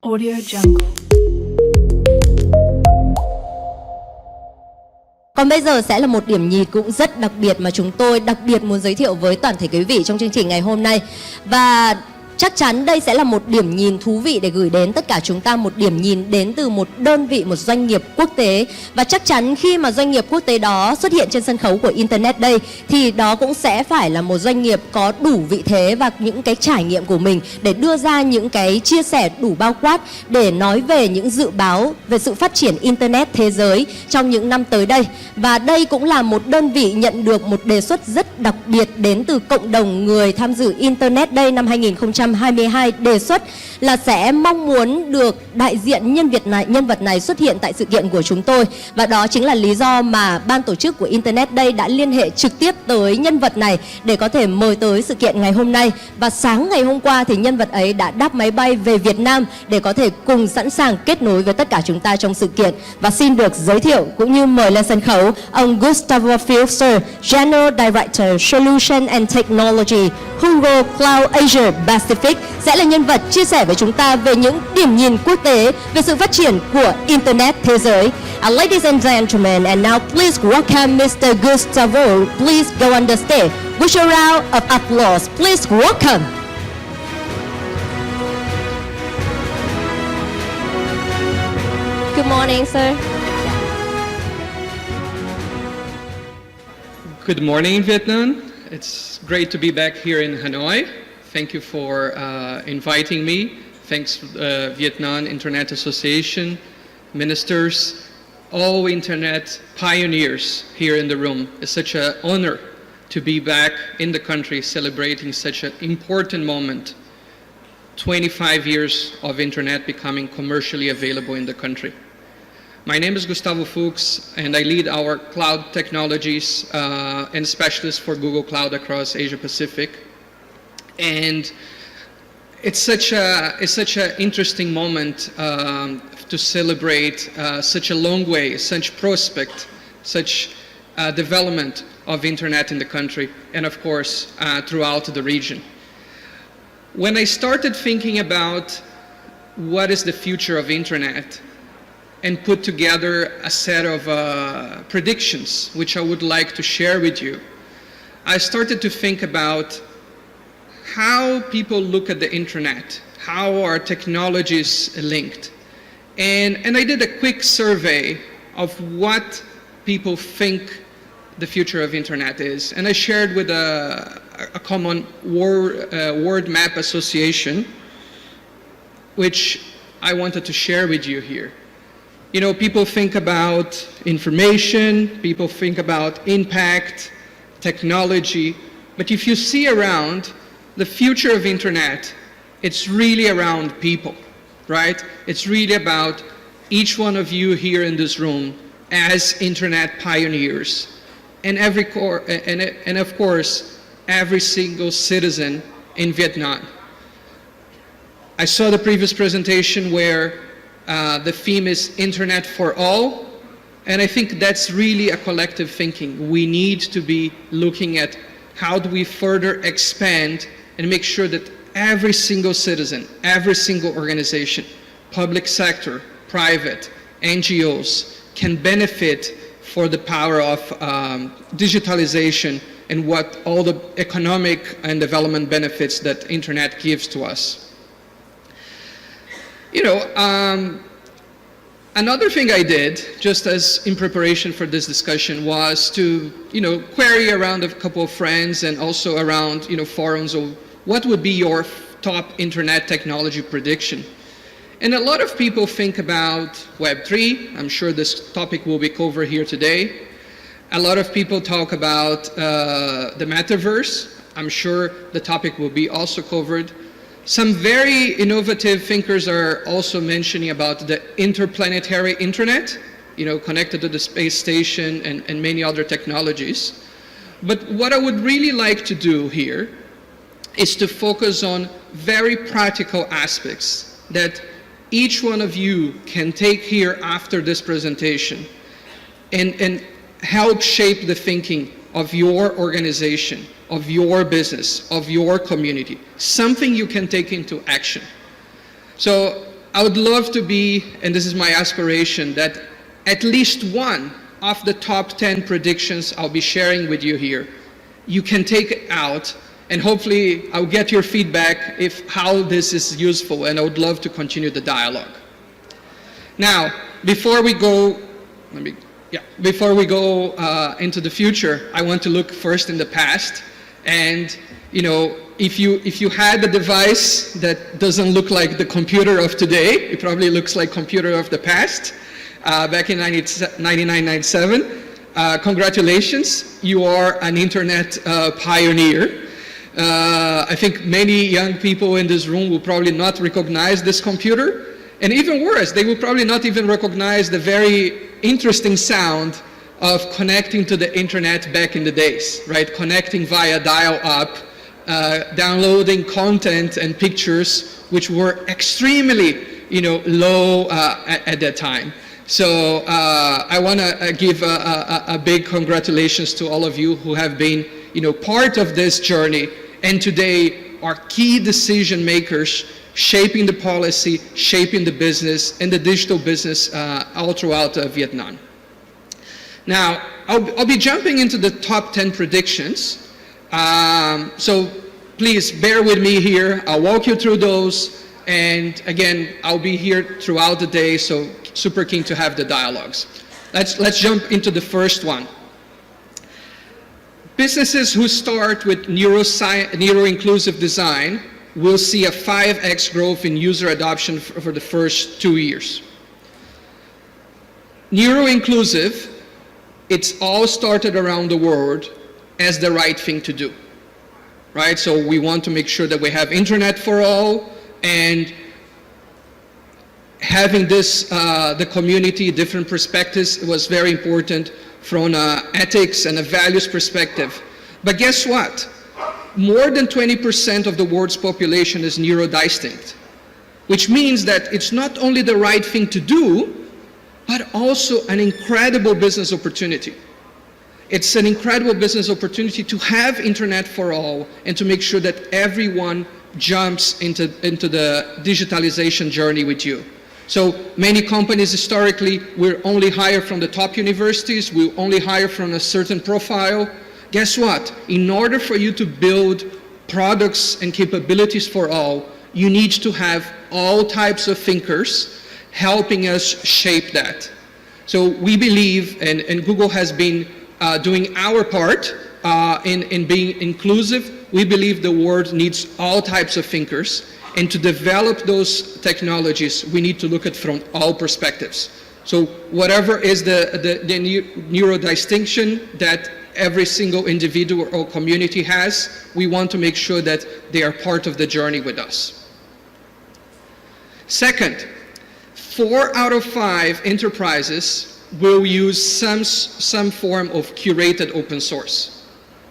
Audio Jungle. Còn bây giờ sẽ là một điểm nhìn cũng rất đặc biệt mà chúng tôi đặc biệt muốn giới thiệu với toàn thể quý vị trong chương trình ngày hôm nay. Và chắc chắn đây sẽ là một điểm nhìn thú vị để gửi đến tất cả chúng ta, một điểm nhìn đến từ một đơn vị, một doanh nghiệp quốc tế. Và chắc chắn khi mà doanh nghiệp quốc tế đó xuất hiện trên sân khấu của Internet đây thì đó cũng sẽ phải là một doanh nghiệp có đủ vị thế và những cái trải nghiệm của mình để đưa ra những cái chia sẻ đủ bao quát để nói về những dự báo về sự phát triển Internet thế giới trong những năm tới đây. Và đây cũng là một đơn vị nhận được một đề xuất rất đặc biệt đến từ cộng đồng người tham dự Internet Day năm 2022, đề xuất là sẽ mong muốn được đại diện nhân vật này xuất hiện tại sự kiện của chúng tôi. Và đó chính là lý do mà ban tổ chức của Internet Day đã liên hệ trực tiếp tới nhân vật này để có thể mời tới sự kiện ngày hôm nay. Và sáng ngày hôm qua thì nhân vật ấy đã đáp máy bay về Việt Nam để có thể cùng sẵn sàng kết nối với tất cả chúng ta trong sự kiện. Và xin được giới thiệu cũng như mời lên sân khấu ông Gustavo Fuchs, General Director Solution and Technology, Google Cloud Asia Pacific, sẽ là nhân vật chia sẻ với chúng ta về những điểm nhìn quốc tế về sự phát triển của Internet thế giới. Ladies and gentlemen, and now please welcome Mr. Gustavo. Please go on the stage. With a round of applause, please welcome. Good morning, sir. Good morning, Vietnam. It's great to be back here in Hanoi. Thank you for inviting me. Thanks, Vietnam Internet Association, ministers, all Internet pioneers here in the room. It's such an honor to be back in the country celebrating such an important moment. 25 years of Internet becoming commercially available in the country. My name is Gustavo Fuchs, and I lead our cloud technologies and specialist for Google Cloud across Asia Pacific. And it's such an interesting moment to celebrate such a long way, such prospect, such development of Internet in the country, and of course throughout the region. When I started thinking about what is the future of Internet, and put together a set of predictions, which I would like to share with you, I started to think about how people look at the Internet, how our technologies linked. And I did a quick survey of what people think the future of Internet is. And I shared with a common word map association, which I wanted to share with you here. You know, people think about information, people think about impact, technology, but if you see around, the future of Internet, it's really around people, right? It's really about each one of you here in this room as Internet pioneers, and of course, every single citizen in Vietnam. I saw the previous presentation where the theme is Internet for all, and I think that's really a collective thinking. We need to be looking at how do we further expand and make sure that every single citizen, every single organization, public sector, private, NGOs, can benefit for the power of digitalization and what all the economic and development benefits that Internet gives to us. You know, another thing I did, just as in preparation for this discussion, was to, query around a couple of friends and also around, forums of what would be your top Internet technology prediction. And a lot of people think about Web3. I'm sure this topic will be covered here today. A lot of people talk about the metaverse. I'm sure the topic will be also covered. Some very innovative thinkers are also mentioning about the interplanetary internet, connected to the space station and many other technologies. But what I would really like to do here is to focus on very practical aspects that each one of you can take here after this presentation and help shape the thinking of your organization, of your business, of your community, something you can take into action. So I would love to be, and this is my aspiration, that at least one of the top 10 predictions I'll be sharing with you here, you can take it out, and hopefully I'll get your feedback if how this is useful, and I would love to continue the dialogue. Now, before we go into the future, I want to look first in the past. And if you had a device that doesn't look like the computer of today, it probably looks like computer of the past. Back in 1997, congratulations, you are an internet pioneer. I think many young people in this room will probably not recognize this computer. And even worse, they will probably not even recognize the very interesting sound of connecting to the internet back in the days, right? Connecting via dial-up, downloading content and pictures which were extremely, low at that time. So I want to give a big congratulations to all of you who have been, part of this journey, and today are key decision makers, shaping the policy, shaping the business, and the digital business all throughout Vietnam. Now, I'll be jumping into the top 10 predictions. So please bear with me here. I'll walk you through those. And again, I'll be here throughout the day, so super keen to have the dialogues. Let's jump into the first one. Businesses who start with neuro-inclusive design will see a 5x growth in user adoption for the first 2 years. Neuro-inclusive, it's all started around the world as the right thing to do, right? So we want to make sure that we have internet for all, and having this, the community, different perspectives, was very important from an ethics and a values perspective. But guess what? More than 20% of the world's population is neurodistinct, which means that it's not only the right thing to do, but also an incredible business opportunity. It's an incredible business opportunity to have internet for all and to make sure that everyone jumps into the digitalization journey with you. So many companies historically will only hire from the top universities, will only hire from a certain profile. Guess what? In order for you to build products and capabilities for all, you need to have all types of thinkers helping us shape that. So we believe, and Google has been doing our part in being inclusive. We believe the world needs all types of thinkers, and to develop those technologies, we need to look at from all perspectives. So whatever is the neurodistinction that every single individual or community has, we want to make sure that they are part of the journey with us. Second, 4 out of 5 enterprises will use some form of curated open source.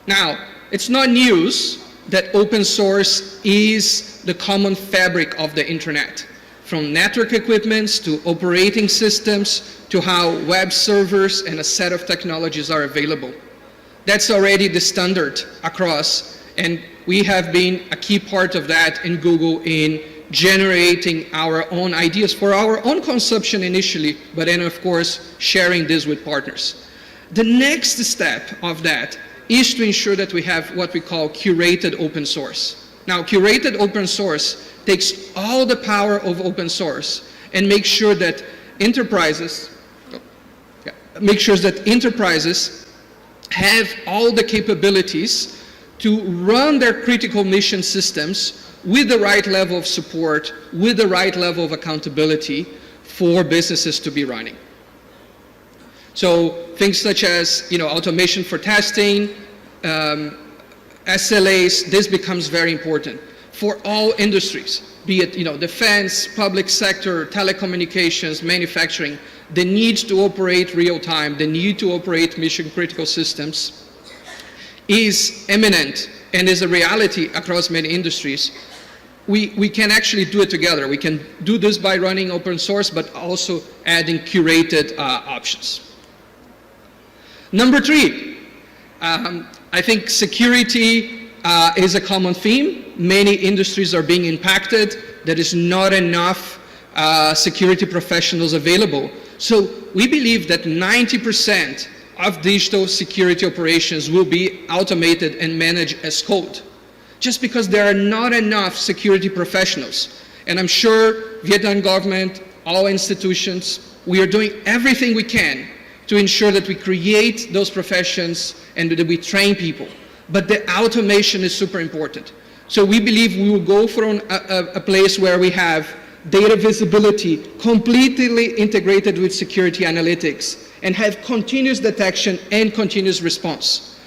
Now, it's not news that open source is the common fabric of the internet, from network equipments to operating systems to how web servers and a set of technologies are available. That's already the standard across, and we have been a key part of that in Google in generating our own ideas for our own consumption initially, but then of course sharing this with partners. The next step of that is to ensure that we have what we call curated open source. Now, curated open source takes all the power of open source and makes sure that enterprises have all the capabilities to run their critical mission systems with the right level of support, with the right level of accountability for businesses to be running. So things such as automation for testing, SLAs, this becomes very important for all industries, be it defense, public sector, telecommunications, manufacturing. The need to operate real time, the need to operate mission critical systems is imminent and is a reality across many industries. We can actually do it together. We can do this by running open source, but also adding curated options. Number 3, I think security is a common theme. Many industries are being impacted. There is not enough security professionals available. So we believe that 90% of digital security operations will be automated and managed as code, just because there are not enough security professionals. And I'm sure Vietnam government, all institutions, we are doing everything we can to ensure that we create those professions and that we train people. But the automation is super important. So we believe we will go from a place where we have data visibility completely integrated with security analytics and have continuous detection and continuous response.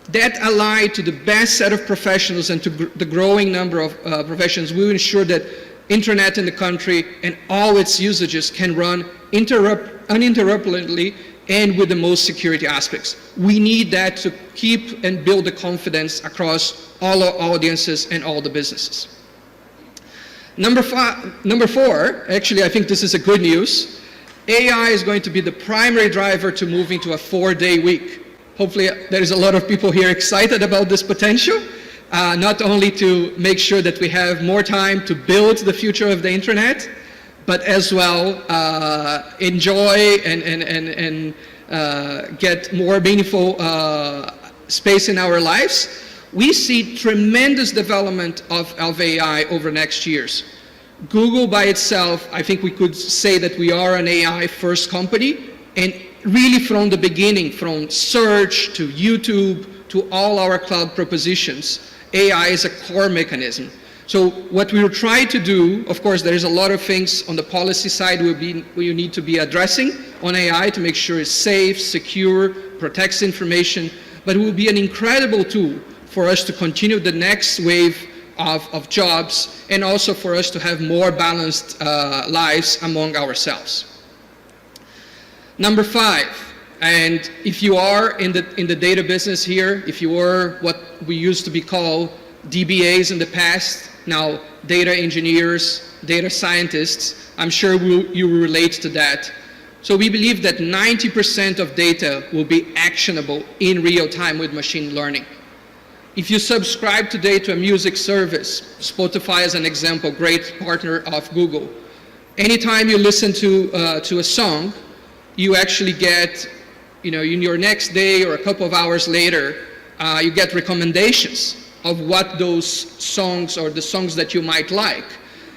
That allied to the best set of professionals and to the growing number of professions will ensure that internet in the country and all its usages can run uninterruptedly and with the most security aspects. We need that to keep and build the confidence across all our audiences and all the businesses. Number four, actually I think this is a good news. AI is going to be the primary driver to moving to a 4-day week. Hopefully there is a lot of people here excited about this potential, not only to make sure that we have more time to build the future of the internet, but as well enjoy and get more meaningful space in our lives. We see tremendous development of AI over next years. Google by itself, I think we could say that we are an AI first company, and really from the beginning, from search to YouTube to all our cloud propositions, AI is a core mechanism. So what we will try to do, of course, there is a lot of things on the policy side we need to be addressing on AI to make sure it's safe, secure, protects information, but it will be an incredible tool for us to continue the next wave of jobs and also for us to have more balanced lives among ourselves. Number 5, and if you are in the data business here, if you were what we used to be called DBAs in the past, now data engineers, data scientists, I'm sure you will relate to that. So we believe that 90% of data will be actionable in real time with machine learning. If you subscribe today to a music service, Spotify as an example, great partner of Google, anytime you listen to a song, you actually get, in your next day or a couple of hours later, you get recommendations of what those songs or the songs that you might like.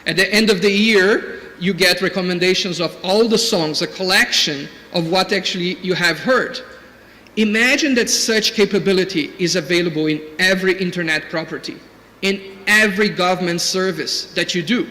At the end of the year, you get recommendations of all the songs, a collection of what actually you have heard. Imagine that such capability is available in every internet property, in every government service that you do,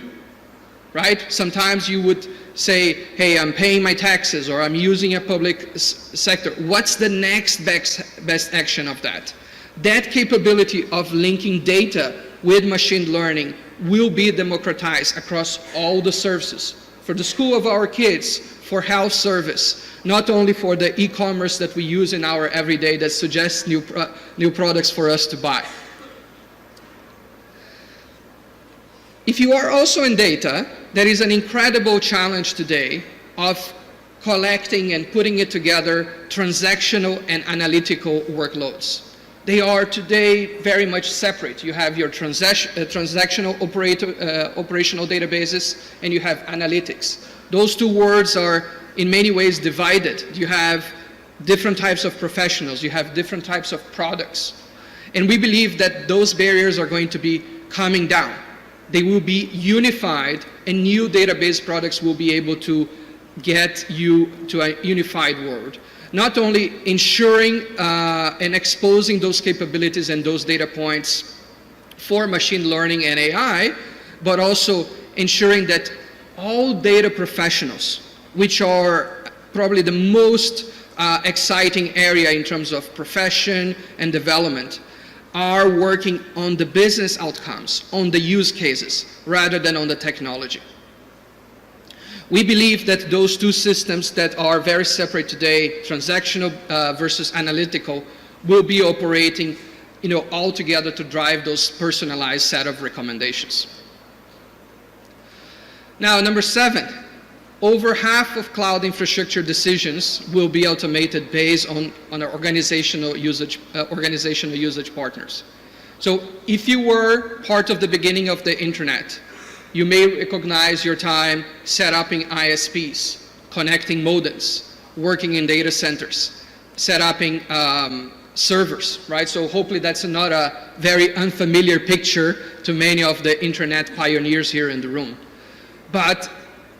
right? Sometimes you would say, hey, I'm paying my taxes or I'm using a public sector. What's the next best action of that? That capability of linking data with machine learning will be democratized across all the services. For the school of our kids, for health service, not only for the e-commerce that we use in our everyday that suggests new products for us to buy. If you are also in data, there is an incredible challenge today of collecting and putting it together transactional and analytical workloads. They are today very much separate. You have your transactional operational databases and you have analytics. Those two words are in many ways divided. You have different types of professionals, you have different types of products. And we believe that those barriers are going to be coming down. They will be unified and new database products will be able to get you to a unified world. Not only ensuring and exposing those capabilities and those data points for machine learning and AI, but also ensuring that all data professionals, which are probably the most exciting area in terms of profession and development, are working on the business outcomes, on the use cases, rather than on the technology. We believe that those two systems that are very separate today, transactional versus analytical, will be operating all together to drive those personalized set of recommendations. Now, number 7, over half of cloud infrastructure decisions will be automated based on our organizational usage partners. So if you were part of the beginning of the internet, You may recognize your time set up in ISPs, connecting modems, working in data centers, set up in servers, right? So hopefully that's not a very unfamiliar picture to many of the internet pioneers here in the room. But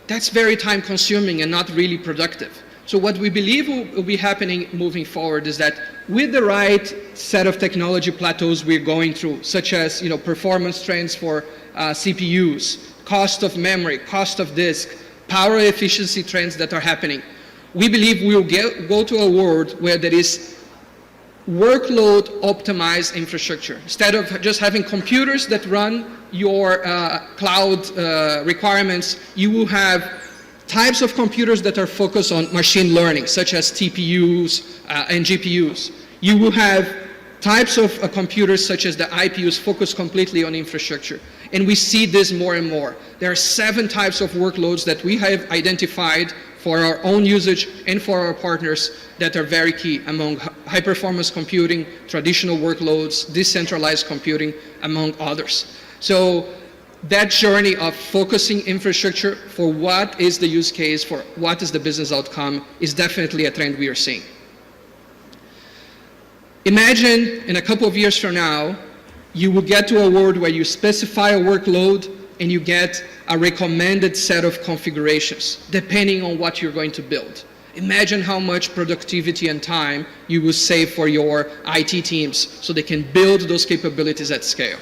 that's very time consuming and not really productive. So what we believe will be happening moving forward is that with the right set of technology plateaus we're going through, such as performance trends for CPUs, cost of memory, cost of disk, power efficiency trends that are happening, we believe we'll go to a world where there is workload optimized infrastructure. Instead of just having computers that run your cloud requirements, you will have types of computers that are focused on machine learning, such as TPUs and GPUs. You will have types of computers such as the IPUs focused completely on infrastructure. And we see this more and more. There are 7 types of workloads that we have identified for our own usage and for our partners that are very key among high performance computing, traditional workloads, decentralized computing, among others. So that journey of focusing infrastructure for what is the use case, for what is the business outcome, is definitely a trend we are seeing. Imagine in a couple of years from now, you will get to a world where you specify a workload and you get a recommended set of configurations, depending on what you're going to build. Imagine how much productivity and time you will save for your IT teams so they can build those capabilities at scale.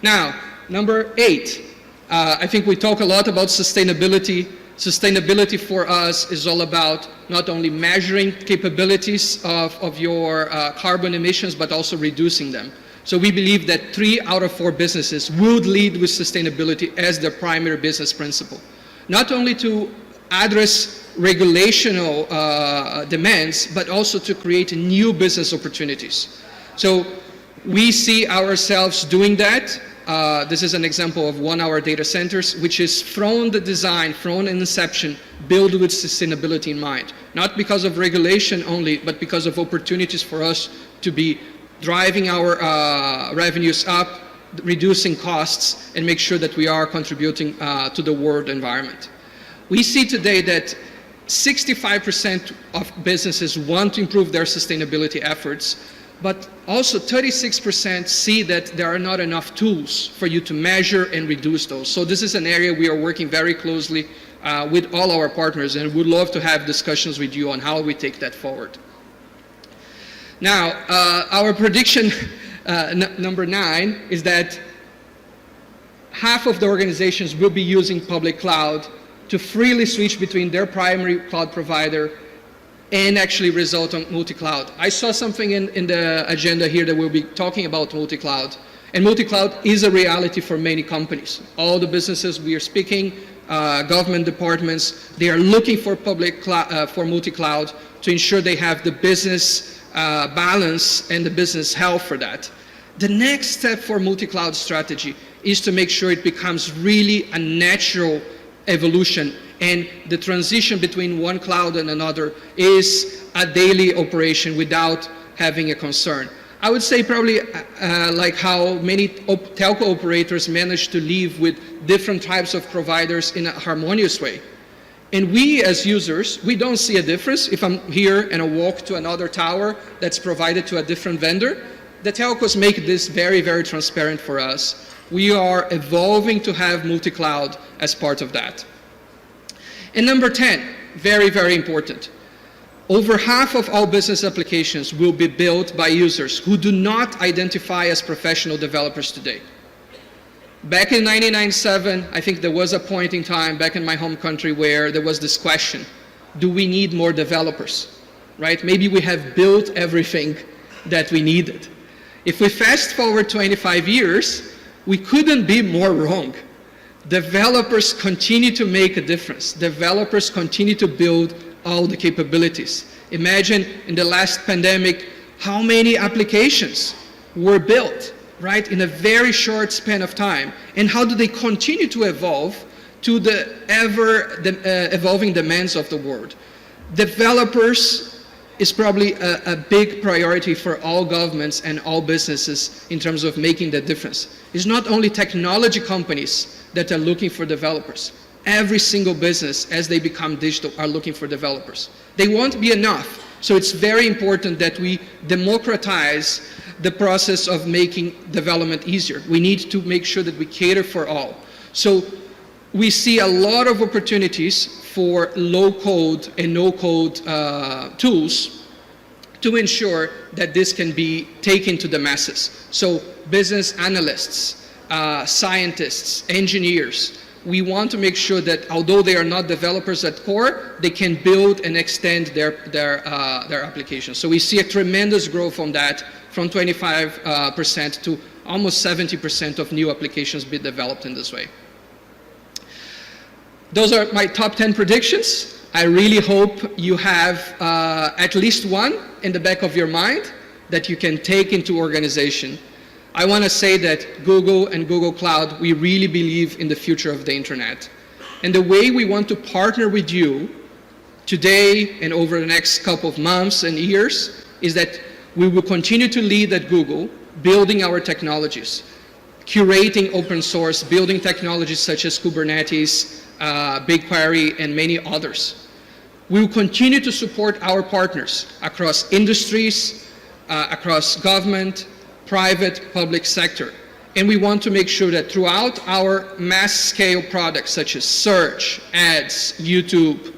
Now, number 8, I think we talk a lot about sustainability. Sustainability for us is all about not only measuring capabilities of your carbon emissions, but also reducing them. So we believe that 3 out of 4 businesses would lead with sustainability as their primary business principle. Not only to address regulational demands, but also to create new business opportunities. So we see ourselves doing that. This is an example of one of our data centers, which is from the design, from inception, built with sustainability in mind. Not because of regulation only, but because of opportunities for us to be driving our revenues up, reducing costs, and make sure that we are contributing to the world environment. We see today that 65% of businesses want to improve their sustainability efforts, but also 36% see that there are not enough tools for you to measure and reduce those. So this is an area we are working very closely with all our partners, and would love to have discussions with you on how we take that forward. Now, our prediction, number 9, is that half of the organizations will be using public cloud to freely switch between their primary cloud provider and actually result on multi-cloud. I saw something in the agenda here that we'll be talking about multi-cloud. And multi-cloud is a reality for many companies. All the businesses we are speaking, government departments, they are looking for for multi-cloud to ensure they have the business balance and the business health for that. The next step for multi-cloud strategy is to make sure it becomes really a natural evolution, and the transition between one cloud and another is a daily operation without having a concern. I would say probably like how many telco operators manage to live with different types of providers in a harmonious way. And we as users, we don't see a difference. If I'm here and I walk to another tower that's provided to a different vendor, the telcos make this very, very transparent for us. We are evolving to have multi-cloud as part of that. And number 10, very, very important. Over half of all business applications will be built by users who do not identify as professional developers today. Back in 1997, I think there was a point in time back in my home country where there was this question, do we need more developers, right? Maybe we have built everything that we needed. If we fast forward 25 years, we couldn't be more wrong. Developers continue to make a difference. Developers continue to build all the capabilities. Imagine in the last pandemic, how many applications were built, right, in a very short span of time, and how do they continue to evolve to the ever evolving demands of the world. Developers is probably a big priority for all governments and all businesses in terms of making the difference. It's not only technology companies that are looking for developers. Every single business, as they become digital, are looking for developers. They won't be enough. So it's very important that we democratize the process of making development easier. We need to make sure that we cater for all. So we see a lot of opportunities for low-code and no-code tools to ensure that this can be taken to the masses. So business analysts, scientists, engineers, we want to make sure that although they are not developers at core, they can build and extend their applications. So we see a tremendous growth on that, from 25% to almost 70% of new applications be developed in this way. Those are my top 10 predictions. I really hope you have at least one in the back of your mind that you can take into organization. I want to say that Google and Google Cloud, we really believe in the future of the internet. And the way we want to partner with you today and over the next couple of months and years is that we will continue to lead at Google, building our technologies, curating open source, building technologies such as Kubernetes, BigQuery, and many others. We will continue to support our partners across industries, across government, private, public sector. And we want to make sure that throughout our mass scale products such as search, ads, YouTube,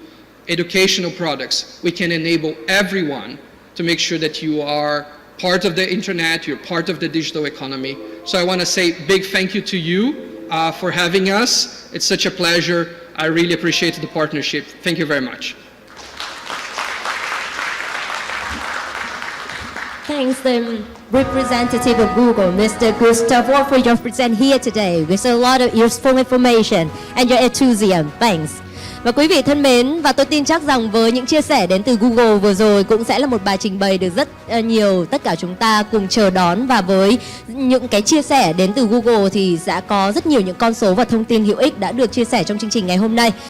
educational products, we can enable everyone to make sure that you are part of the internet, you're part of the digital economy. So I want to say big thank you to you for having us. It's such a pleasure. I really appreciate the partnership. Thank you very much. Thanks, the representative of Google, Mr. Gustavo, for your present here today with a lot of useful information and your enthusiasm. Thanks. Và quý vị thân mến, và tôi tin chắc rằng với những chia sẻ đến từ Google vừa rồi cũng sẽ là một bài trình bày được rất nhiều tất cả chúng ta cùng chờ đón. Và với những cái chia sẻ đến từ Google thì sẽ có rất nhiều những con số và thông tin hữu ích đã được chia sẻ trong chương trình ngày hôm nay.